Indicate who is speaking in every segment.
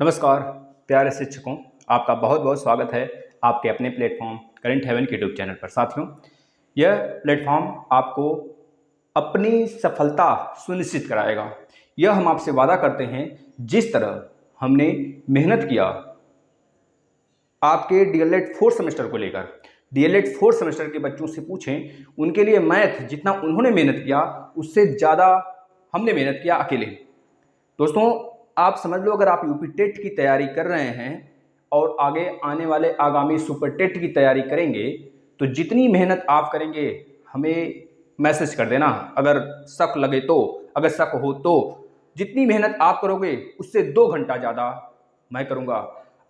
Speaker 1: नमस्कार प्यारे शिक्षकों, आपका बहुत बहुत स्वागत है आपके अपने प्लेटफॉर्म करंट हेवन के यूट्यूब चैनल पर। साथियों, यह प्लेटफॉर्म आपको अपनी सफलता सुनिश्चित कराएगा। यह हम आपसे वादा करते हैं, जिस तरह हमने मेहनत किया आपके डीएलएड 4th सेमेस्टर को लेकर। डीएलएड 4th सेमेस्टर के बच्चों से पूछें, उनके लिए मैथ जितना उन्होंने मेहनत किया उससे ज़्यादा हमने मेहनत किया अकेले। दोस्तों, आप समझ लो, अगर आप यूपी टेट की तैयारी कर रहे हैं और आगे आने वाले आगामी सुपर टेट की तैयारी करेंगे, तो जितनी मेहनत आप करेंगे हमें मैसेज कर देना। अगर शक लगे तो, अगर शक हो तो, जितनी मेहनत आप करोगे उससे 2 घंटा ज़्यादा मैं करूँगा।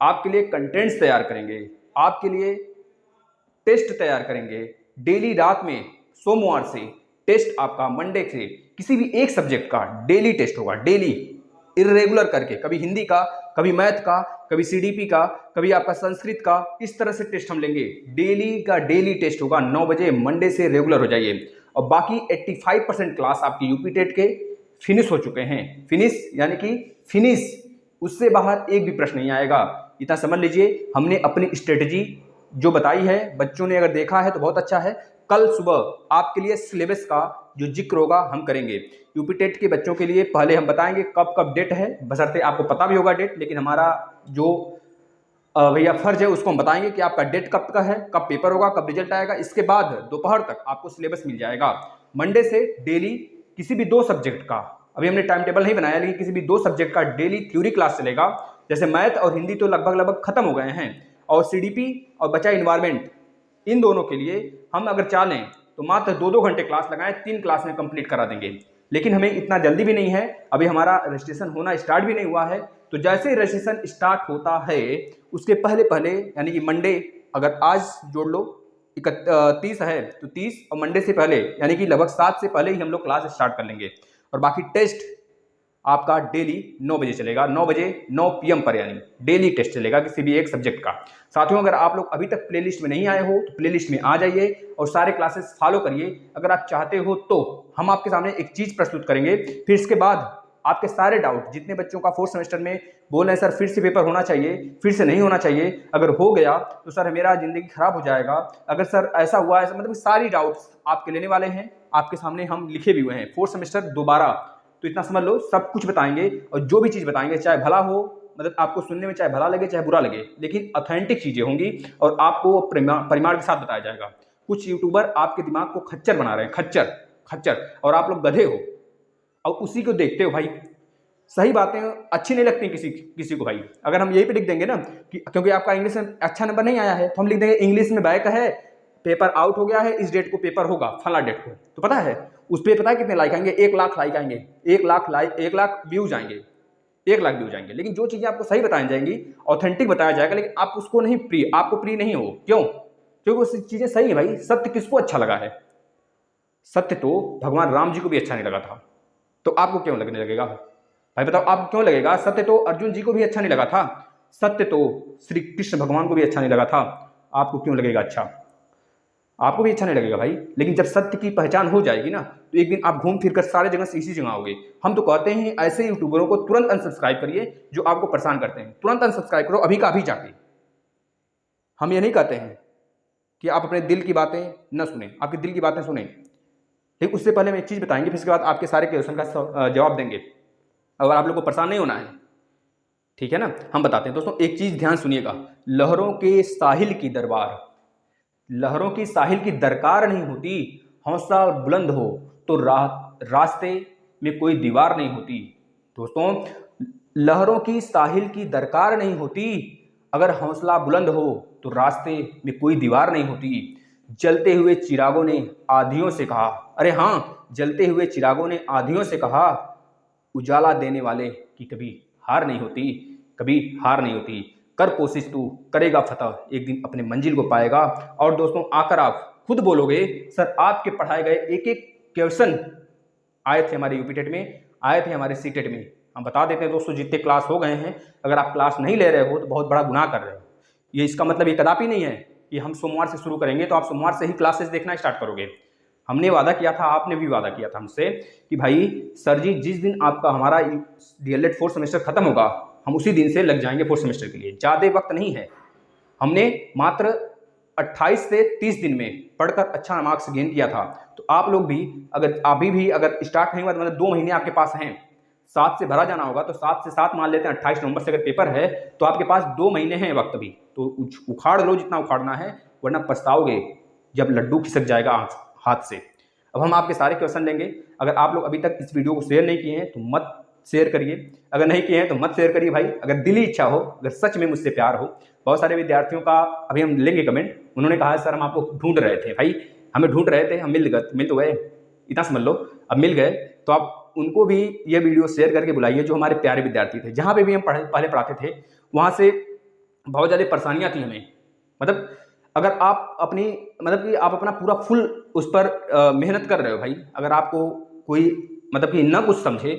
Speaker 1: आपके लिए कंटेंट्स तैयार करेंगे, आपके लिए टेस्ट तैयार करेंगे। डेली रात में सोमवार से टेस्ट आपका, मंडे से किसी भी एक सब्जेक्ट का डेली टेस्ट होगा। डेली इरेगुलर करके, कभी हिंदी का, कभी मैथ का, कभी सीडीपी का, कभी आपका संस्कृत का, इस तरह से टेस्ट हम लेंगे। डेली का डेली टेस्ट होगा 9 बजे, मंडे से रेगुलर हो जाइए। और बाकी 85% क्लास आपकी यूपी टेट के फिनिश हो चुके हैं। फिनिश यानी कि फिनिश, उससे बाहर एक भी प्रश्न नहीं आएगा। इतना समझ लीजिए, हमने अपनी स्ट्रेटजी जो बताई है, बच्चों ने अगर देखा है तो बहुत अच्छा है। कल सुबह आपके लिए सिलेबस का जो जिक्र होगा हम करेंगे। यूपी टेट के बच्चों के लिए पहले हम बताएंगे कब कब डेट है, बशर्ते आपको पता भी होगा डेट, लेकिन हमारा जो भैया फर्ज है उसको हम बताएंगे कि आपका डेट कब का है, कब पेपर होगा, कब रिजल्ट आएगा। इसके बाद दोपहर तक आपको सिलेबस मिल जाएगा। मंडे से डेली किसी भी 2 सब्जेक्ट का, अभी हमने टाइम टेबल नहीं बनाया, लेकिन किसी भी 2 सब्जेक्ट का डेली थ्योरी क्लास चलेगा। जैसे मैथ और हिंदी तो लगभग खत्म हो गए हैं, और सीडीपी और बचा इन्वायरमेंट, इन दोनों के लिए हम अगर चाहें तो मात्र 2-2 घंटे क्लास लगाएं, 3 क्लास में कंप्लीट करा देंगे। लेकिन हमें इतना जल्दी भी नहीं है, अभी हमारा रजिस्ट्रेशन होना स्टार्ट भी नहीं हुआ है। तो जैसे ही रजिस्ट्रेशन स्टार्ट होता है उसके पहले पहले, यानी कि मंडे, अगर आज जोड़ लो 30 है तो 30, और मंडे से पहले यानी कि लगभग 7 से पहले ही हम लोग क्लास स्टार्ट कर लेंगे। और बाकी टेस्ट आपका डेली 9 बजे चलेगा, 9 बजे 9 PM पर, यानी डेली टेस्ट चलेगा किसी भी एक सब्जेक्ट का। साथियों, अगर आप लोग अभी तक प्लेलिस्ट में नहीं आए हो तो प्लेलिस्ट में आ जाइए और सारे क्लासेस फॉलो करिए। अगर आप चाहते हो तो हम आपके सामने एक चीज़ प्रस्तुत करेंगे, फिर इसके बाद आपके सारे डाउट, जितने बच्चों का 4th सेमेस्टर में बोल रहे हैं सर फिर से पेपर होना चाहिए, फिर से नहीं होना चाहिए, अगर हो गया तो सर मेरा ज़िंदगी खराब हो जाएगा, अगर सर ऐसा हुआ है, मतलब सारी डाउट्स आपके लेने वाले हैं। आपके सामने हम लिखे भी हुए हैं 4th सेमेस्टर दोबारा। तो इतना समझ लो, सब कुछ बताएंगे, और जो भी चीज़ बताएंगे चाहे भला हो, मतलब आपको सुनने में चाहे भला लगे चाहे बुरा लगे, लेकिन ऑथेंटिक चीज़ें होंगी और आपको परिमाण के साथ बताया जाएगा। कुछ यूट्यूबर आपके दिमाग को खच्चर बना रहे हैं, खच्चर खच्चर, और आप लोग गधे हो और उसी को देखते हो भाई। सही बातें अच्छी नहीं लगती किसी किसी को भाई। अगर हम यही पे लिख देंगे ना कि क्योंकि आपका इंग्लिश में अच्छा नंबर नहीं आया है, तो हम लिख देंगे इंग्लिश में बैक है, पेपर आउट हो गया है, इस डेट को पेपर होगा, फला डेट को। तो पता है उस पर पता है कितने लाइक आएंगे? 1 लाख लाइक आएंगे, 1 लाख लाइक, 1 लाख व्यूज आएंगे, 1 लाख व्यूज आएंगे। लेकिन जो चीज़ें आपको सही बताई जाएंगी, ऑथेंटिक बताया जाएगा, लेकिन आप उसको नहीं प्रिय, आपको प्रिय नहीं हो। क्यों? क्योंकि वो चीज़ें सही है भाई। सत्य किसको अच्छा लगा है? सत्य तो भगवान राम जी को भी अच्छा नहीं लगा था, तो आपको क्यों लगने लगेगा भाई? बताओ, आपको क्यों लगेगा? सत्य तो अर्जुन जी को भी अच्छा नहीं लगा था, सत्य तो श्री कृष्ण भगवान को भी अच्छा नहीं लगा था, आपको क्यों लगेगा अच्छा? आपको भी अच्छा नहीं लगेगा भाई। लेकिन जब सत्य की पहचान हो जाएगी ना, तो एक दिन आप घूम फिर कर सारे जगह से इसी जगह आओगे। हम तो कहते हैं ऐसे यूट्यूबरों को तुरंत अनसब्सक्राइब करिए जो आपको परेशान करते हैं। तुरंत अनसब्सक्राइब करो, अभी का अभी जाके। हम ये नहीं कहते हैं कि आप अपने दिल की बातें न सुने, आपके दिल की बातें सुने, लेकिन उससे पहले हम एक चीज़ बताएंगे, फिर उसके बाद आपके सारे क्वेश्चन का जवाब देंगे। अगर आप लोग को परेशान नहीं होना है, ठीक है ना, हम बताते हैं। दोस्तों, एक चीज़ ध्यान सुनिएगा, लहरों के साहिल की दरबार, लहरों की साहिल की दरकार नहीं होती, हौसला बुलंद हो तो रास्ते में कोई दीवार नहीं होती। दोस्तों, लहरों की साहिल की दरकार नहीं होती, अगर हौसला बुलंद हो तो रास्ते में कोई दीवार नहीं होती। जलते हुए चिरागों ने आधियों से कहा, अरे हाँ, जलते हुए चिरागों ने आधियों से कहा, उजाला देने वाले की कभी हार नहीं होती, कभी हार नहीं होती। कर कोशिश, तू करेगा फतह, एक दिन अपने मंजिल को पाएगा। और दोस्तों, आकर आप खुद बोलोगे सर आपके पढ़ाए गए एक एक क्वेश्चन आए थे हमारे यूपी टेट में, आए थे हमारे सी टेट में। हम बता देते हैं दोस्तों, जितने क्लास हो गए हैं, अगर आप क्लास नहीं ले रहे हो तो बहुत बड़ा गुनाह कर रहे हो। ये इसका मतलब ये कदापि नहीं है कि हम सोमवार से शुरू करेंगे तो आप सोमवार से ही क्लासेस देखना स्टार्ट करोगे। हमने वादा किया था, आपने भी वादा किया था हमसे कि भाई सर जी, जिस दिन आपका हमारा डीएलएड 4th सेमेस्टर खत्म होगा, हम उसी दिन से लग जाएंगे फोर्थ सेमेस्टर के लिए। ज़्यादा वक्त नहीं है, हमने मात्र 28 से 30 दिन में पढ़कर अच्छा मार्क्स गेन किया था। तो आप लोग भी अगर अभी भी अगर स्टार्ट नहीं हुआ तो मतलब 2 महीने आपके पास हैं, 7 से भरा जाना होगा, तो 7 से 7 मान लेते हैं, 28 नवंबर से अगर पेपर है तो आपके पास 2 महीने हैं वक्त भी। तो उखाड़ लो जितना उखाड़ना है, वरना पछताओगे जब लड्डू खिसक जाएगा हाथ से। अब हम आपके सारे क्वेश्चन लेंगे। अगर आप लोग अभी तक इस वीडियो को शेयर नहीं किए हैं तो मत शेयर करिए, अगर नहीं किए हैं तो मत शेयर करिए भाई। अगर दिली इच्छा हो, अगर सच में मुझसे प्यार हो, बहुत सारे विद्यार्थियों का अभी हम लेंगे कमेंट, उन्होंने कहा है सर हम आपको ढूंढ रहे थे। भाई हमें ढूंढ रहे थे, हम मिल तो गए, इतना समझ लो। अब मिल गए तो आप उनको भी ये वीडियो शेयर करके बुलाइए जो हमारे प्यारे विद्यार्थी थे। जहाँ पे भी हम पहले पढ़ाते थे वहाँ से बहुत ज़्यादा परेशानियाँ थी हमें। मतलब अगर आप अपनी मतलब कि आप अपना पूरा फुल उस पर मेहनत कर रहे हो भाई, अगर आपको कोई मतलब कि ना कुछ समझे,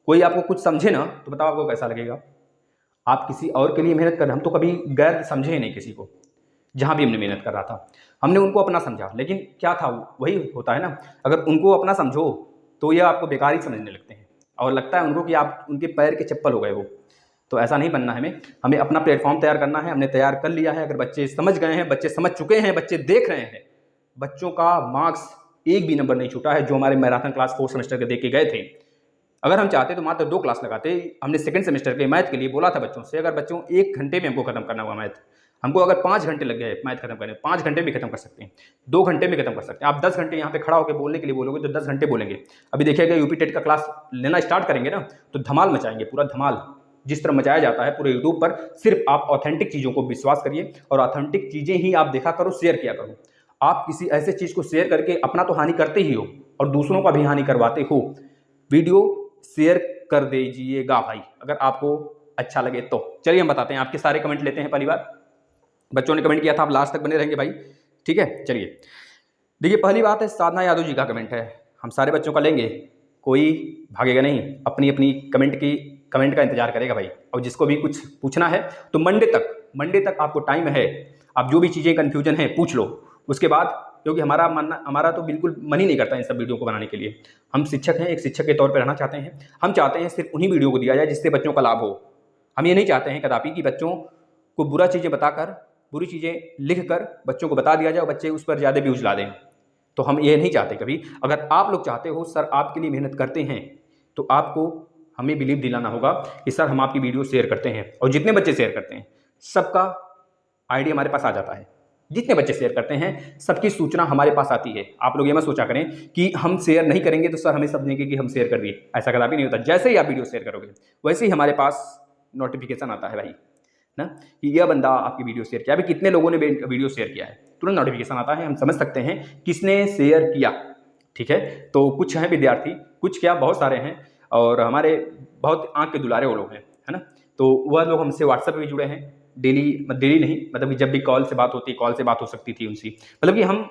Speaker 1: कोई आपको कुछ समझे ना, तो बताओ आपको कैसा लगेगा। आप किसी और के लिए मेहनत कर रहे हैं, हम तो कभी गैर समझे ही नहीं किसी को। जहाँ भी हमने मेहनत कर रहा था हमने उनको अपना समझा, लेकिन क्या था वही होता है ना, अगर उनको अपना समझो तो ये आपको बेकार ही समझने लगते हैं और लगता है उनको कि आप उनके पैर के चप्पल हो गए हो। तो ऐसा नहीं बनना है, हमें अपना प्लेटफॉर्म तैयार करना है। हमने तैयार कर लिया है, अगर बच्चे समझ गए हैं, बच्चे समझ चुके हैं, बच्चे देख रहे हैं, बच्चों का मार्क्स एक भी नंबर नहीं छूटा है जो हमारे मैराथन क्लास 4 सेमेस्टर के दे के गए थे। अगर हम चाहते तो मात्र 2 क्लास लगाते। हमने सेकंड सेमेस्टर के मैथ के लिए बोला था बच्चों से, अगर बच्चों 1 घंटे में हमको खत्म करना हुआ मैथ, हमको अगर 5 घंटे लग गए मैथ खत्म करने, 5 घंटे में खत्म कर सकते हैं, 2 घंटे में खत्म कर सकते हैं। आप 10 घंटे यहाँ पे खड़ा होकर बोलने के लिए बोलोगे तो 10 घंटे बोलेंगे। अभी देखिएगा यूपी टेट का क्लास लेना स्टार्ट करेंगे ना तो धमाल मचाएंगे, पूरा धमाल जिस तरह मचाया जाता है पूरे यूट्यूब पर। सिर्फ आप ऑथेंटिक चीज़ों को विश्वास करिए और ऑथेंटिक चीज़ें ही आप देखा करो, शेयर किया करो। आप किसी ऐसे चीज़ को शेयर करके अपना तो हानि करते ही हो और दूसरों का भी हानि करवाते हो। वीडियो शेयर कर दीजिएगा भाई अगर आपको अच्छा लगे तो। चलिए हम बताते हैं, आपके सारे कमेंट लेते हैं। पहली बात बच्चों ने कमेंट किया था, आप लास्ट तक बने रहेंगे भाई, ठीक है। चलिए देखिए, पहली बात है साधना यादव जी का कमेंट है, हम सारे बच्चों का लेंगे, कोई भागेगा नहीं, अपनी अपनी कमेंट का इंतजार करेगा भाई। और जिसको भी कुछ पूछना है तो मंडे तक आपको टाइम है, आप जो भी चीज़ें कन्फ्यूजन है पूछ लो। उसके बाद क्योंकि हमारा तो बिल्कुल मन ही नहीं करता इन सब वीडियो को बनाने के लिए। हम शिक्षक हैं, एक शिक्षक के तौर पर रहना चाहते हैं। हम चाहते हैं सिर्फ उन्हीं वीडियो को दिया जाए जिससे बच्चों का लाभ हो। हम ये नहीं चाहते हैं कदापि कि बच्चों को बुरा चीज़ें बताकर, बुरी चीज़ें लिख कर बच्चों को बता दिया जाए और बच्चे उस पर ज़्यादा व्यूज ला दें। तो हम ये नहीं चाहते कभी। अगर आप लोग चाहते हो सर आपके लिए मेहनत करते हैं तो आपको हमें बिलीव दिलाना होगा कि सर हम आपकी वीडियो शेयर करते हैं। और जितने बच्चे शेयर करते हैं सबका आईडी हमारे पास आ जाता है। जितने बच्चे शेयर करते हैं सबकी सूचना हमारे पास आती है। आप लोग ये मत सोचा करें कि हम शेयर नहीं करेंगे तो सर हमें समझेंगे कि हम शेयर कर दिए, ऐसा कदापि नहीं होता। जैसे ही आप वीडियो शेयर करोगे वैसे ही हमारे पास नोटिफिकेशन आता है भाई ना, कि यह बंदा आपकी वीडियो शेयर किया। अभी कितने लोगों ने वीडियो शेयर किया है, तुरंत नोटिफिकेशन आता है, हम समझ सकते हैं किसने शेयर किया, ठीक है। तो कुछ हैं विद्यार्थी, कुछ क्या बहुत सारे हैं, और हमारे बहुत आंख के दुलारे वो लोग हैं, है ना। तो वह लोग हमसे व्हाट्सएप पे भी जुड़े हैं डेली नहीं, मतलब कि जब भी कॉल से बात होती, कॉल से बात हो सकती थी उनसे, मतलब कि हम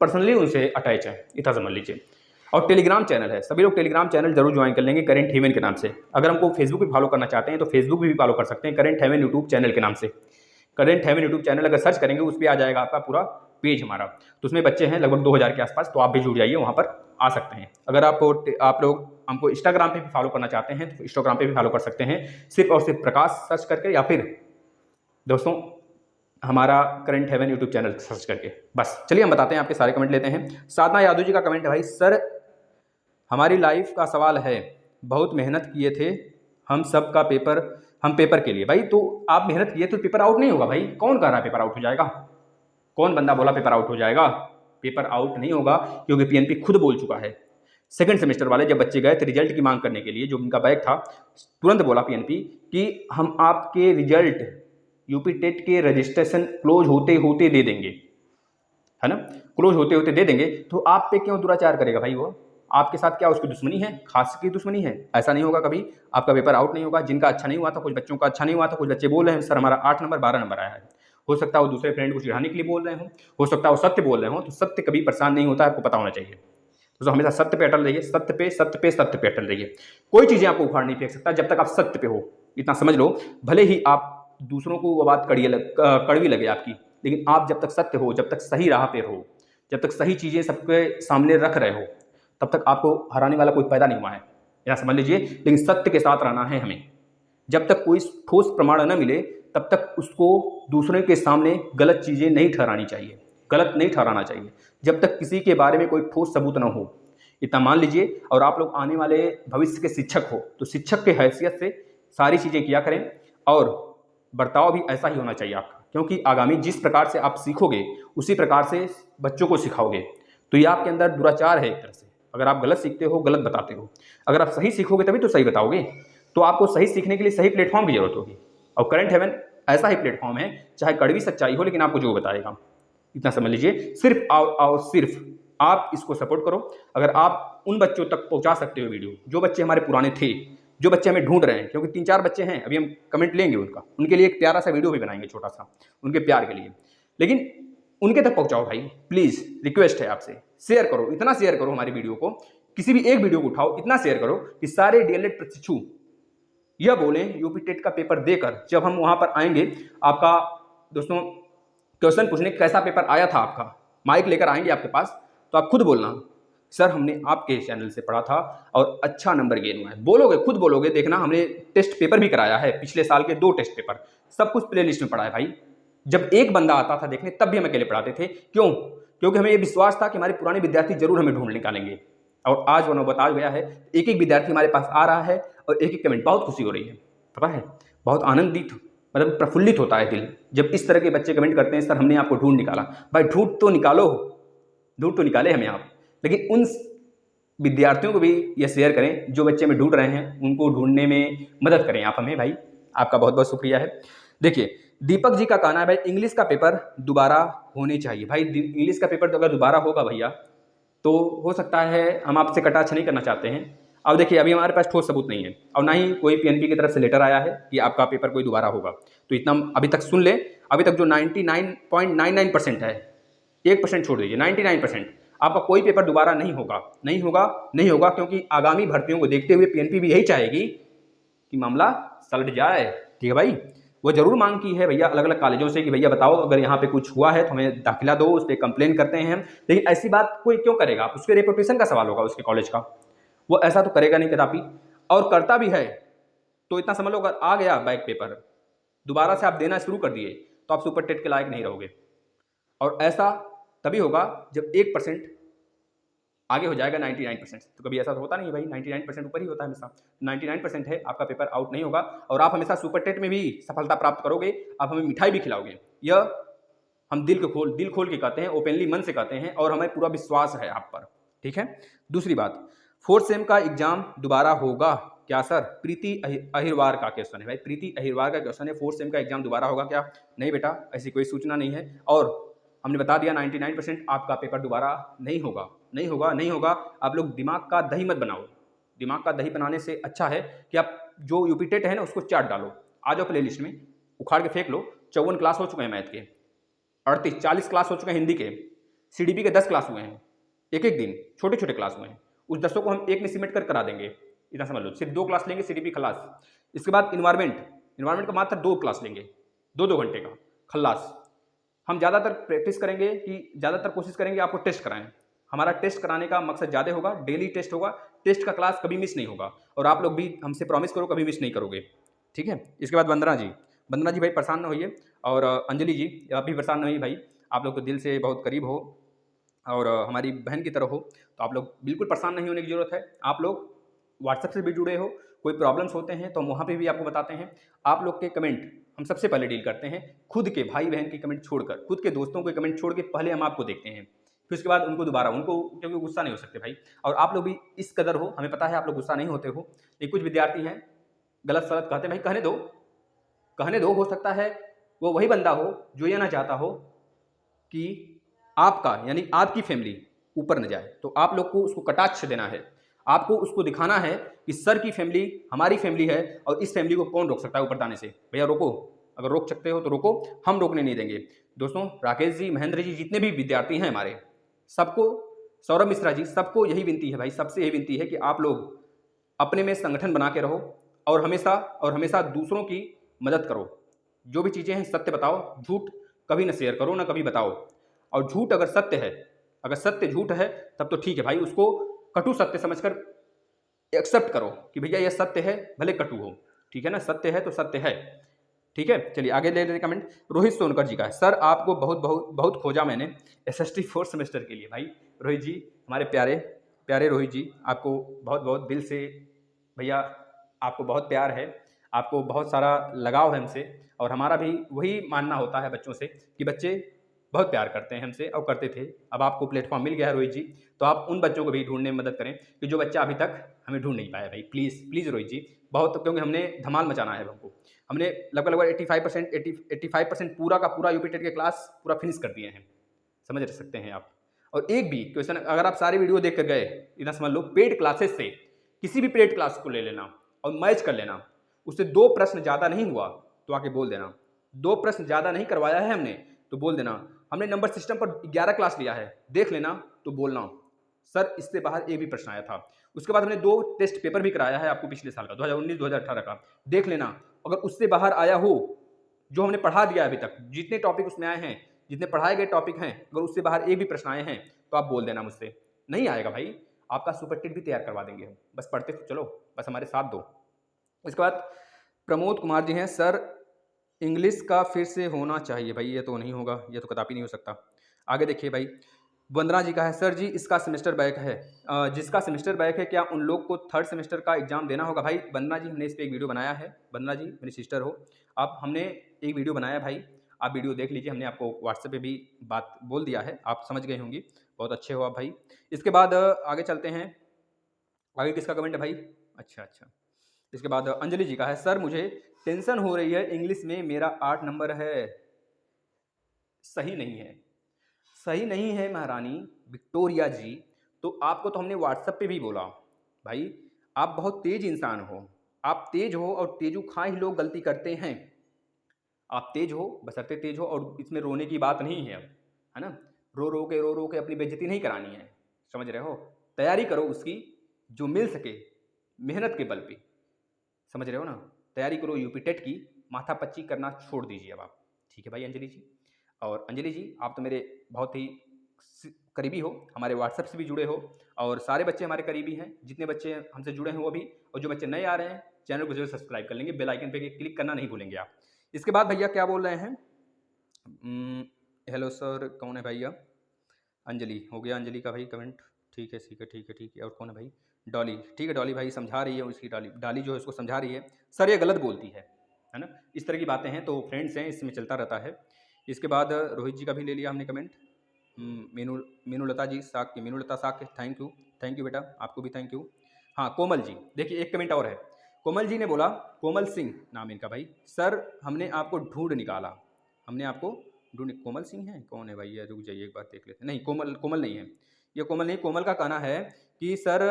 Speaker 1: पर्सनली उनसे अटैच हैं, इतना समझ लीजिए। और टेलीग्राम चैनल है, सभी लोग टेलीग्राम चैनल जरूर ज्वाइन कर लेंगे करेंट हेवन के नाम से। अगर हमको फेसबुक पे फॉलो करना चाहते हैं तो फेसबुक भी फॉलो कर सकते हैं करेंट हेवन यूट्यूब चैनल के नाम से। करेंट हेवन यूट्यूब चैनल अगर सर्च करेंगे उस पर आ जाएगा आपका पूरा पेज हमारा। तो उसमें बच्चे हैं लगभग 2000 के आसपास, तो आप भी जुड़ जाइए, वहाँ पर आ सकते हैं। अगर आप लोग हमको इंस्टाग्राम पे भी फॉलो करना चाहते हैं तो इंस्टाग्राम पे भी फॉलो कर सकते हैं, सिर्फ और सिर्फ प्रकाश सर्च करके, या फिर दोस्तों हमारा करेंट हेवन यूट्यूब चैनल सर्च करके। बस चलिए हम बताते हैं, आपके सारे कमेंट लेते हैं। साधना यादव जी का कमेंट है भाई, सर हमारी लाइफ का सवाल है, बहुत मेहनत किए थे हम पेपर के लिए। भाई तो आप मेहनत किए तो पेपर आउट नहीं होगा भाई, कौन कह रहा है पेपर आउट हो जाएगा? कौन बंदा बोला पेपर आउट हो जाएगा? पेपर आउट नहीं होगा, क्योंकि पीएनपी खुद बोल चुका है। सेकंड सेमेस्टर वाले जब बच्चे गए थे रिजल्ट की मांग करने के लिए, जो उनका बैग था, तुरंत बोला पीएनपी कि हम आपके रिजल्ट यूपी टेट के रजिस्ट्रेशन क्लोज होते होते दे देंगे, है ना, क्लोज होते होते दे देंगे। तो आप पे क्यों दुराचार करेगा भाई? वो आपके साथ क्या उसकी दुश्मनी है, खास की दुश्मनी है? ऐसा नहीं होगा कभी, आपका पेपर आउट नहीं होगा। जिनका अच्छा नहीं हुआ था, कुछ बच्चों का अच्छा नहीं हुआ था, कुछ बच्चे बोल रहे हैं सर हमारा 8 नंबर 12 नंबर आया है, हो सकता है वो दूसरे फ्रेंड को चिढ़ाने के लिए बोल रहे हो सकता है वो सत्य बोल रहे हो। तो सत्य कभी परेशान नहीं होता, आपको पता होना चाहिए। तो हमेशा सत्य पे अटल रहिए, सत्य पे अटल रहिए। कोई चीज़ें आपको उखाड़ नहीं फेंक सकता जब तक आप सत्य पे हो, इतना समझ लो। भले ही आप दूसरों को वो बात कड़वी लगे आपकी, लेकिन आप जब तक सत्य हो, जब तक सही राह पे हो, जब तक सही चीज़ें सबके सामने रख रहे हो, तब तक आपको हराने वाला कोई पैदा नहीं हुआ है, यह समझ लीजिए। लेकिन सत्य के साथ रहना है हमें, जब तक कोई ठोस प्रमाण न मिले तब तक उसको दूसरे के सामने गलत चीज़ें नहीं ठहरानी चाहिए, गलत नहीं ठहराना चाहिए, जब तक किसी के बारे में कोई ठोस सबूत न हो। इतना मान लीजिए। और आप लोग आने वाले भविष्य के शिक्षक हो तो शिक्षक के हैसियत से सारी चीज़ें किया करें और बर्ताव भी ऐसा ही होना चाहिए आपका, क्योंकि आगामी जिस प्रकार से आप सीखोगे उसी प्रकार से बच्चों को सिखाओगे। तो ये आपके अंदर दुराचार है एक तरह से। अगर आप गलत सीखते हो, गलत बताते हो, अगर आप सही सीखोगे तभी तो सही बताओगे। तो आपको सही सीखने के लिए सही प्लेटफॉर्म की जरूरत होगी, और करंट हेवन ऐसा ही प्लेटफॉर्म है, चाहे कड़वी सच्चाई हो लेकिन आपको जो बताएगा। इतना समझ लीजिए। सिर्फ और सिर्फ आप इसको सपोर्ट करो। अगर आप उन बच्चों तक पहुंचा सकते हो वीडियो, जो बच्चे हमारे पुराने थे, जो बच्चे हमें ढूंढ रहे हैं, क्योंकि 3-4 बच्चे हैं, अभी हम कमेंट लेंगे उनका, उनके लिए एक प्यारा सा वीडियो भी बनाएंगे छोटा सा, उनके प्यार के लिए। लेकिन उनके तक पहुंचाओ भाई, प्लीज रिक्वेस्ट है आपसे। शेयर करो, इतना शेयर करो हमारी वीडियो को, किसी भी एक वीडियो को उठाओ, इतना शेयर करो कि सारे डीएलएड प्रशिक्षु यह बोले यूपी टेट का पेपर देकर जब हम वहां पर आएंगे, आपका दोस्तों क्वेश्चन पूछने कैसा पेपर आया था आपका, माइक लेकर आएंगे आपके पास, तो आप खुद बोलना सर हमने आपके चैनल से पढ़ा था और अच्छा नंबर गेन हुआ है। बोलोगे, खुद बोलोगे। देखना हमने टेस्ट पेपर भी कराया है, पिछले साल के 2 टेस्ट पेपर, सब कुछ प्ले लिस्ट में पढ़ा है भाई। जब एक बंदा आता था देखने तब भी हम अकेले पढ़ाते थे। क्यों? क्योंकि हमें ये विश्वास था कि हमारे पुराने विद्यार्थी जरूर हमें ढूंढ निकालेंगे। और आज वो नौबत आ गया है, एक एक विद्यार्थी हमारे पास आ रहा है और एक एक कमेंट, बहुत खुशी हो रही है, पता है, बहुत आनंदित, मतलब प्रफुल्लित होता है दिल जब इस तरह के बच्चे कमेंट करते हैं सर हमने आपको ढूंढ निकाला। भाई ढूंढ तो निकालो, ढूंढ तो निकाले हमें आप, लेकिन उन विद्यार्थियों को भी ये शेयर करें जो बच्चे में ढूंढ रहे हैं, उनको ढूंढने में मदद करें आप हमें भाई। आपका बहुत बहुत शुक्रिया है। देखिए दीपक जी का कहना है भाई इंग्लिश का पेपर दोबारा होने चाहिए। भाई इंग्लिश का पेपर तो अगर दोबारा होगा भैया तो हो सकता है, हम आपसे कटाक्ष नहीं करना चाहते हैं। अब देखिए अभी हमारे पास ठोस सबूत नहीं है और ना ही कोई पीएनपी की तरफ से लेटर आया है कि आपका पेपर कोई दोबारा होगा। तो इतना अभी तक सुन ले, अभी तक जो 99.99% है, 1% छोड़ दीजिए, 99% आपका कोई पेपर दोबारा नहीं होगा, नहीं होगा, नहीं होगा, क्योंकि आगामी भर्तियों को देखते हुए पीएनपी भी यही चाहेगी कि मामला सलट जाए। ठीक है भाई, वो जरूर मांग की है भैया अलग अलग कॉलेजों से कि भैया बताओ अगर यहाँ पे कुछ हुआ है तो हमें दाखिला दो, उस पर कंप्लेन करते हैं। लेकिन ऐसी बात कोई क्यों करेगा? आप उसके रेपुटेशन का सवाल होगा उसके कॉलेज का, वो ऐसा तो करेगा नहीं कदापि। और करता भी है तो इतना समझ लो अगर आ गया बैक पेपर दोबारा से आप देना शुरू कर दिए तो आप सुपर टेट के लायक नहीं रहोगे। और ऐसा तभी होगा जब 1% आगे हो जाएगा 99%। तो कभी ऐसा तो होता नहीं है भाई, 99% ऊपर ही होता है हमेशा। 99% है, आपका पेपर आउट नहीं होगा और आप हमेशा सुपर टेट में भी सफलता प्राप्त करोगे। आप हमें मिठाई भी खिलाओगे, यह हम दिल खोल के कहते हैं, ओपनली मन से कहते हैं और हमें पूरा विश्वास है आप पर। ठीक है। दूसरी बात, 4th सेम का एग्जाम दोबारा होगा क्या सर? प्रीति अहिरवार का क्वेश्चन है भाई, प्रीति अहिरवार का क्वेश्चन है, 4th सेम का एग्जाम दोबारा होगा क्या? नहीं बेटा, ऐसी कोई सूचना नहीं है। और हमने बता दिया 99% आपका पेपर दोबारा नहीं होगा, नहीं होगा, नहीं होगा। आप लोग दिमाग का दही मत बनाओ। दिमाग का दही बनाने से अच्छा है कि आप जो यूपी टेट है ना उसको चाट डालो, आ जाओ प्ले लिस्ट में, उखाड़ के फेंक लो। 54 क्लास हो चुके हैं मैथ के, 38-40 क्लास हो चुके हैं हिंदी के, सीडीपी के 10 क्लास हुए हैं, एक एक दिन छोटे छोटे क्लास हुए हैं। उस 10 को हम एक में सिमेट कर करा देंगे, इतना समझ लो। सिर्फ 2 क्लास लेंगे सीडीपी खलास। इसके बाद इन्वायरमेंट का मात्र 2 क्लास लेंगे, 2-2 घंटे का खल्लास। हम ज़्यादातर प्रैक्टिस करेंगे कि ज़्यादातर कोशिश करेंगे आपको टेस्ट कराएं। हमारा टेस्ट कराने का मकसद ज़्यादा होगा, डेली टेस्ट होगा, टेस्ट का क्लास कभी मिस नहीं होगा। और आप लोग भी हमसे प्रॉमिस करो कभी मिस नहीं करोगे, ठीक है। इसके बाद वंदना जी भाई परेशान ना होइए, और अंजलि जी आप भी परेशान ना होइए भाई, आप लोग तो दिल से बहुत करीब हो और हमारी बहन की तरह हो, तो आप लोग बिल्कुल परेशान नहीं होने की ज़रूरत है। आप लोग व्हाट्सएप से भी जुड़े हो, कोई प्रॉब्लम्स होते हैं तो हम वहाँ पे भी आपको बताते हैं। आप लोग के कमेंट हम सबसे पहले डील करते हैं, खुद के भाई बहन के कमेंट छोड़कर, खुद के दोस्तों के कमेंट छोड़ के पहले हम आपको देखते हैं, फिर उसके बाद उनको दोबारा, उनको क्योंकि गुस्सा नहीं हो सकते भाई। और आप लोग भी इस कदर हो, हमें पता है आप लोग गुस्सा नहीं होते हो। ये कुछ विद्यार्थी हैं गलत सलत कहते हैं, भाई कहने दो, हो सकता है वो वही बंदा हो जो ये ना चाहता हो कि आपका यानी आपकी फैमिली ऊपर न जाए। तो आप लोग को उसको कटाक्ष देना है, आपको उसको दिखाना है कि सर की फैमिली हमारी फैमिली है और इस फैमिली को कौन रोक सकता है ऊपर जाने से। भैया रोको, अगर रोक सकते हो तो रोको, हम रोकने नहीं देंगे। दोस्तों राकेश जी, महेंद्र जी, जितने भी विद्यार्थी हैं हमारे, सबको, सौरभ मिश्रा जी, सबको यही विनती है भाई, सबसे यही विनती है कि आप लोग अपने में संगठन बना के रहो और हमेशा दूसरों की मदद करो। जो भी चीज़ें हैं सत्य बताओ, झूठ कभी न शेयर करो, ना कभी बताओ। और झूठ अगर सत्य है, अगर सत्य झूठ है तब तो ठीक है भाई, उसको कटु सत्य समझकर एक्सेप्ट करो कि भैया यह सत्य है, भले कटु हो। ठीक है ना, सत्य है तो सत्य है। ठीक है, चलिए आगे ले लेते कमेंट। रोहित सोनकर जी का है, सर आपको बहुत बहुत बहुत खोजा मैंने एसएसटी 4th सेमेस्टर के लिए। भाई रोहित जी, हमारे प्यारे प्यारे रोहित जी, आपको बहुत बहुत दिल से भैया, आपको बहुत प्यार है, आपको बहुत सारा लगाव है हमसे, और हमारा भी वही मानना होता है बच्चों से कि बच्चे बहुत प्यार करते हैं हमसे और करते थे। अब आपको प्लेटफॉर्म मिल गया है रोहित जी, तो आप उन बच्चों को भी ढूंढने में मदद करें कि जो बच्चा अभी तक हमें ढूंढ नहीं पाया। भाई प्लीज़ प्लीज़ रोहित जी, बहुत, क्योंकि हमने धमाल मचाना है हमको। हमने लगभग लगभग 85% पूरा का पूरा यूपी टेट के क्लास पूरा फिनिश कर दिए हैं, समझ सकते हैं आप। और एक भी क्वेश्चन अगर आप सारे वीडियो देख कर गए, इतना समझ लो, पेड क्लासेस से किसी भी पेड क्लास को ले लेना और मैच कर लेना, उससे 2 प्रश्न ज़्यादा नहीं हुआ तो आके बोल देना। 2 प्रश्न ज़्यादा नहीं करवाया है हमने तो बोल देना। हमने नंबर सिस्टम पर 11 क्लास लिया है, देख लेना तो बोलना सर इससे बाहर एक भी प्रश्न आया था। उसके बाद हमने 2 टेस्ट पेपर भी कराया है आपको पिछले साल का 2019-2018 का, देख लेना। अगर उससे बाहर आया हो, जो हमने पढ़ा दिया अभी तक, जितने टॉपिक उसमें आए हैं, जितने पढ़ाए गए टॉपिक हैं, अगर उससे बाहर एक भी प्रश्न आए हैं तो आप बोल देना मुझसे। नहीं आएगा भाई, आपका सुपर टेट भी तैयार करवा देंगे हम, बस पढ़ते तो चलो, बस हमारे साथ दो। इसके बाद प्रमोद कुमार जी हैं, सर इंग्लिश का फिर से होना चाहिए। भाई ये तो नहीं होगा, ये तो कदापि नहीं हो सकता। आगे देखिए भाई, वंदना जी का है, सर जी इसका सेमेस्टर बैक है, जिसका सेमेस्टर बैक है क्या उन लोग को 3rd सेमेस्टर का एग्जाम देना होगा? भाई वंदना जी, हमने इस पर एक वीडियो बनाया है। वंदना जी मेरी सिस्टर हो आप, हमने एक वीडियो बनाया भाई, आप वीडियो देख लीजिए, हमने आपको व्हाट्सएप पे भी बात बोल दिया है, आप समझ गए होंगी। बहुत अच्छे हो आप भाई। इसके बाद आगे चलते हैं, आगे किसका कमेंट है भाई? अच्छा अच्छा, इसके बाद अंजलि जी का है, सर मुझे टेंशन हो रही है, इंग्लिश में मेरा 8 नंबर है। सही नहीं है, सही नहीं है महारानी विक्टोरिया जी। तो आपको तो हमने व्हाट्सएप पे भी बोला भाई, आप बहुत तेज इंसान हो, आप तेज हो और तेजू खां ही लोग गलती करते हैं। आप तेज हो, बशर्ते तेज हो, और इसमें रोने की बात नहीं है अब, है ना। रो रो के अपनी बेइज्जती नहीं करानी है, समझ रहे हो। तैयारी करो उसकी जो मिल सके, मेहनत के बल पे, समझ रहे हो ना। तैयारी करो यूपी टेट की, माथापच्ची करना छोड़ दीजिए अब आप। ठीक है भाई अंजलि जी। और अंजलि जी आप तो मेरे बहुत ही करीबी हो, हमारे व्हाट्सएप से भी जुड़े हो, और सारे बच्चे हमारे करीबी हैं, जितने बच्चे हमसे जुड़े हैं वो भी, और जो बच्चे नए आ रहे हैं चैनल को जरूर सब्सक्राइब कर लेंगे, बेल आइकन पे क्लिक करना नहीं भूलेंगे आप। इसके बाद भैया क्या बोल रहे हैं, हेलो सर, कौन है भैया? अंजलि हो गया, अंजलि का भाई कमेंट। ठीक है ठीक है ठीक है ठीक है, और कौन है भाई? डॉली, ठीक है डॉली भाई समझा रही है, उसकी डॉली जो है उसको समझा रही है, सर ये गलत बोलती है ना। इस तरह की बातें हैं, तो फ्रेंड्स हैं, इसमें चलता रहता है। इसके बाद रोहित जी का भी ले लिया हमने कमेंट। मीनू लता जी साक की, मीनू लता साक, थैंक यू बेटा, आपको भी थैंक यू। हाँ कोमल जी, देखिए एक कमेंट और है, कोमल जी ने बोला, कोमल सिंह नाम इनका भाई, सर हमने आपको ढूंढ निकाला, हमने आपको ढूंढ। कोमल सिंह है, कौन है भाई? ये रुक जाइए एक बार देख लेते हैं। नहीं कोमल, कोमल नहीं है ये, कोमल नहीं। कोमल का कहना है कि सर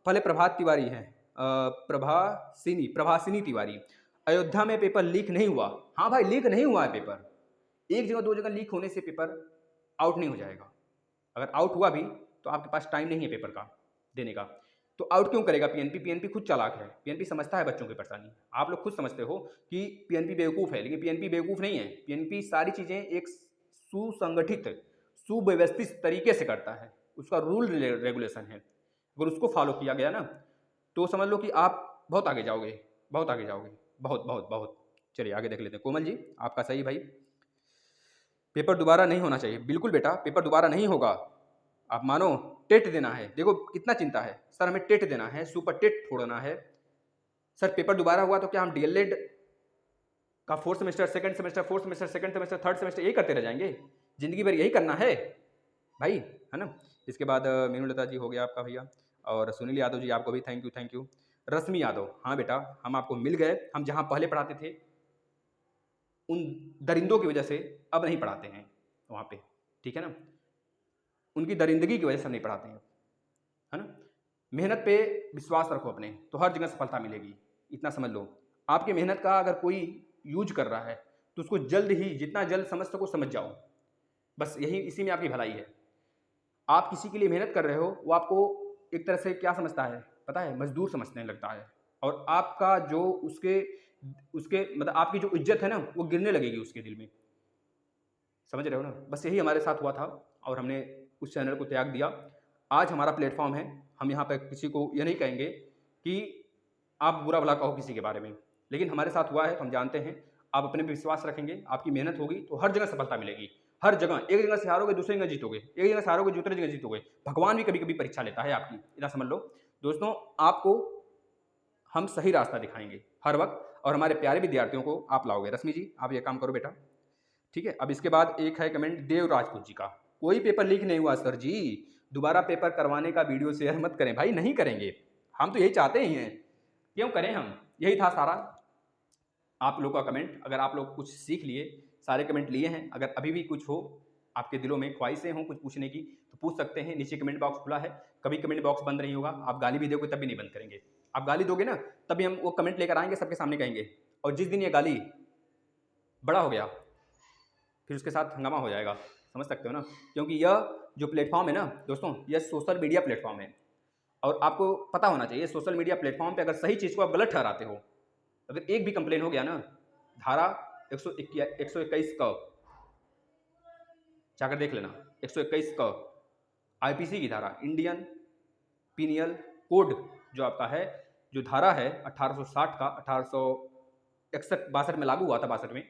Speaker 1: पहले प्रभात तिवारी है, प्रभासिनी तिवारी, अयोध्या में पेपर लीक नहीं हुआ। हाँ भाई लीक नहीं हुआ है पेपर, एक जगह 2 जगह लीक होने से पेपर आउट नहीं हो जाएगा। अगर आउट हुआ भी तो आपके पास टाइम नहीं है पेपर का देने का, तो आउट क्यों करेगा पीएनपी? पीएनपी खुद चालाक है, पीएनपी समझता है बच्चों की परेशानी। आप लोग खुद समझते हो कि पीएनपी बेवकूफ़ है, लेकिन पीएनपी बेवकूफ़ नहीं है। पीएनपी सारी चीज़ें एक सुसंगठित सुव्यवस्थित तरीके से करता है, उसका रूल रेगुलेशन है। अगर उसको फॉलो किया गया ना तो समझ लो कि आप बहुत आगे जाओगे, बहुत आगे जाओगे, बहुत बहुत बहुत। चलिए आगे देख लेते हैं। कोमल जी आपका सही भाई, पेपर दोबारा नहीं होना चाहिए। बिल्कुल बेटा, पेपर दोबारा नहीं होगा, आप मानो। टेट देना है, देखो कितना चिंता है, सर हमें टेट देना है, सुपर टेट फोड़ना है। सर पेपर दोबारा हुआ तो क्या हम डीएलएड का 4th semester, 2nd semester, 4th semester, 2nd semester, 3rd semester यही करते रह जाएंगे? जिंदगी भर यही करना है भाई, है ना। इसके बाद मीनू लता जी हो गया आपका भैया, और सुनील यादव जी आपको भी थैंक यू। रश्मि यादव, हाँ बेटा हम आपको मिल गए, हम जहाँ पहले पढ़ाते थे उन दरिंदों की वजह से अब नहीं पढ़ाते हैं वहाँ पे, ठीक है ना। उनकी दरिंदगी की वजह से हम नहीं पढ़ाते हैं, है ना। मेहनत पे विश्वास रखो अपने, तो हर जगह सफलता मिलेगी, इतना समझ लो। आपकी मेहनत का अगर कोई यूज कर रहा है तो उसको जल्द ही, जितना जल्द समझ सको समझ जाओ, बस यही, इसी में आपकी भलाई है। आप किसी के लिए मेहनत कर रहे हो, वो आपको एक तरह से क्या समझता है पता है? मजदूर समझने लगता है, और आपका जो उसके उसके मतलब आपकी जो इज्जत है ना वो गिरने लगेगी उसके दिल में, समझ रहे हो ना। बस यही हमारे साथ हुआ था, और हमने उस चैनल को त्याग दिया। आज हमारा प्लेटफॉर्म है, हम यहाँ पर किसी को ये नहीं कहेंगे कि आप बुरा भला कहो किसी के बारे में, लेकिन हमारे साथ हुआ है तो हम जानते हैं। आप अपने पे विश्वास रखेंगे, आपकी मेहनत होगी तो हर जगह सफलता मिलेगी। हर जगह, एक जगह से हारोगे दूसरी जगह जीतोगे, एक जगह से हारोगे दूसरी जगह जीतोगे। भगवान भी कभी कभी परीक्षा लेता है आपकी, इतना समझ लो। दोस्तों, आपको हम सही रास्ता दिखाएंगे हर वक्त, और हमारे प्यारे विद्यार्थियों को आप लाओगे। रश्मि जी, आप ये काम करो बेटा, ठीक है। अब इसके बाद एक है कमेंट देव राजपूत जी का, कोई पेपर लीक नहीं हुआ सर जी, दोबारा पेपर करवाने का वीडियो शेयर मत करें। भाई नहीं करेंगे, हम तो यही चाहते ही हैं, क्यों करें हम, यही था सारा आप लोग का कमेंट। अगर आप लोग कुछ सीख लिए, सारे कमेंट लिए हैं, अगर अभी भी कुछ हो आपके दिलों में ख्वाहिशें हों कुछ पूछने की तो पूछ सकते हैं, नीचे कमेंट बॉक्स खुला है। कभी कमेंट बॉक्स बंद नहीं होगा, आप गाली भी दोगे तब भी नहीं बंद करेंगे। आप गाली दोगे ना तभी हम वो कमेंट लेकर आएंगे, सबके सामने कहेंगे, और जिस दिन ये गाली बड़ा हो गया फिर उसके साथ हंगामा हो जाएगा, समझ सकते हो ना। क्योंकि यह जो प्लेटफॉर्म है ना दोस्तों, यह सोशल मीडिया प्लेटफॉर्म है, और आपको पता होना चाहिए सोशल मीडिया प्लेटफॉर्म पे अगर सही चीज़ को आप गलत ठहराते हो, अगर एक भी कंप्लेन हो गया ना, धारा 121 क जाकर देख लेना, 121 क आईपीसी की धारा, इंडियन पीनियल कोड जो आपका है, जो धारा है 1860 का, 1861-62 में लागू हुआ था, 62 में,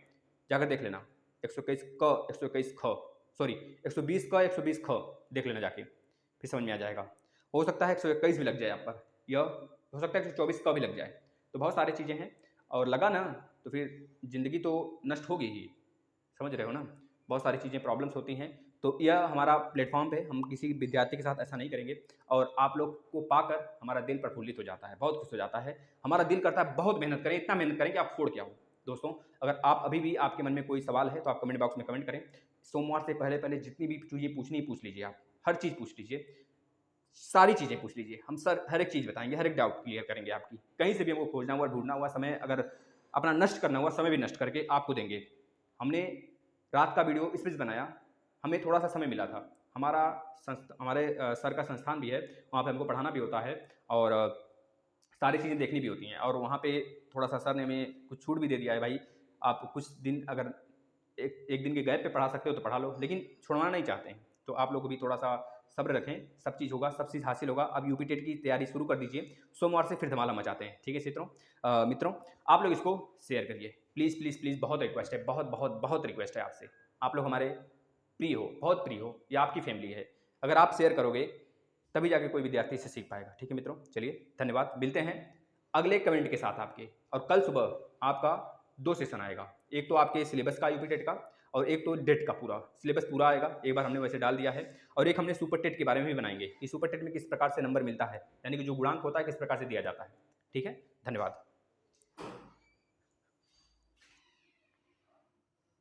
Speaker 1: जाकर देख लेना। 121 क 121 ख, सॉरी 120 क 120 ख देख लेना जाके, फिर समझ में आ जाएगा। हो सकता है 121 भी लग जाए आप पर, या हो सकता है 124 का भी लग जाए। तो बहुत सारी चीज़ें हैं, और लगा ना तो फिर ज़िंदगी तो नष्ट होगी ही, समझ रहे हो ना। बहुत सारी चीज़ें प्रॉब्लम्स होती हैं, तो यह हमारा प्लेटफॉर्म पे हम किसी विद्यार्थी के साथ ऐसा नहीं करेंगे, और आप लोग को पाकर हमारा दिल प्रफुल्लित हो जाता है, बहुत खुश हो जाता है। हमारा दिल करता है बहुत मेहनत करें, इतना मेहनत करें कि आप छोड़ क्या हो। दोस्तों, अगर आप अभी भी आपके मन में कोई सवाल है तो आप कमेंट बॉक्स में कमेंट करें। सोमवार से पहले पहले जितनी भी चीज़ें पूछनी है पूछ लीजिए, आप हर चीज़ पूछ लीजिए, सारी चीज़ें पूछ लीजिए। हम सर हर एक चीज़ बताएंगे, हर एक डाउट क्लियर करेंगे आपकी। कहीं से भी हमको खोजना हुआ, ढूंढना हुआ, समय अगर अपना नष्ट करना हुआ, समय भी नष्ट करके आपको देंगे। हमने रात का वीडियो इस बीच बनाया, हमें थोड़ा सा समय मिला था, हमारे सर का संस्थान भी है, वहाँ पे हमको पढ़ाना भी होता है, और सारी चीज़ें देखनी भी होती हैं, और वहाँ पे थोड़ा सा सर ने हमें कुछ छूट भी दे दिया है, भाई आप कुछ दिन अगर एक दिन के गैप पे पढ़ा सकते हो तो पढ़ा लो, लेकिन छुड़वाना नहीं चाहते हैं। तो आप लोग को भी थोड़ा सा सब्र रखें, सब चीज़ होगा, सब चीज़ हासिल होगा। अब यूपी टेट की तैयारी शुरू कर दीजिए, सोमवार से फिर धमाला मचाते हैं, ठीक है मित्रों, आप लोग इसको शेयर करिए, प्लीज़ प्लीज़ प्लीज़, बहुत रिक्वेस्ट है, बहुत बहुत बहुत रिक्वेस्ट है आपसे। आप लोग हमारे प्रिय हो, बहुत प्रिय हो, या आपकी फैमिली है, अगर आप शेयर करोगे तभी जाके कोई विद्यार्थी इसे सीख पाएगा, ठीक है मित्रों। चलिए धन्यवाद, मिलते हैं अगले कमेंट के साथ आपके, और कल सुबह आपका 2 सेशन आएगा, एक तो आपके सिलेबस का यूपी टेट का, और एक तो डेट का पूरा सिलेबस पूरा आएगा, एक बार हमने वैसे डाल दिया है, और एक हमने सुपर टेट के बारे में भी बनाएंगे कि सुपर टेट में किस प्रकार से नंबर मिलता है, यानी कि जो गुणांक होता है किस प्रकार से दिया जाता है, ठीक है। धन्यवाद।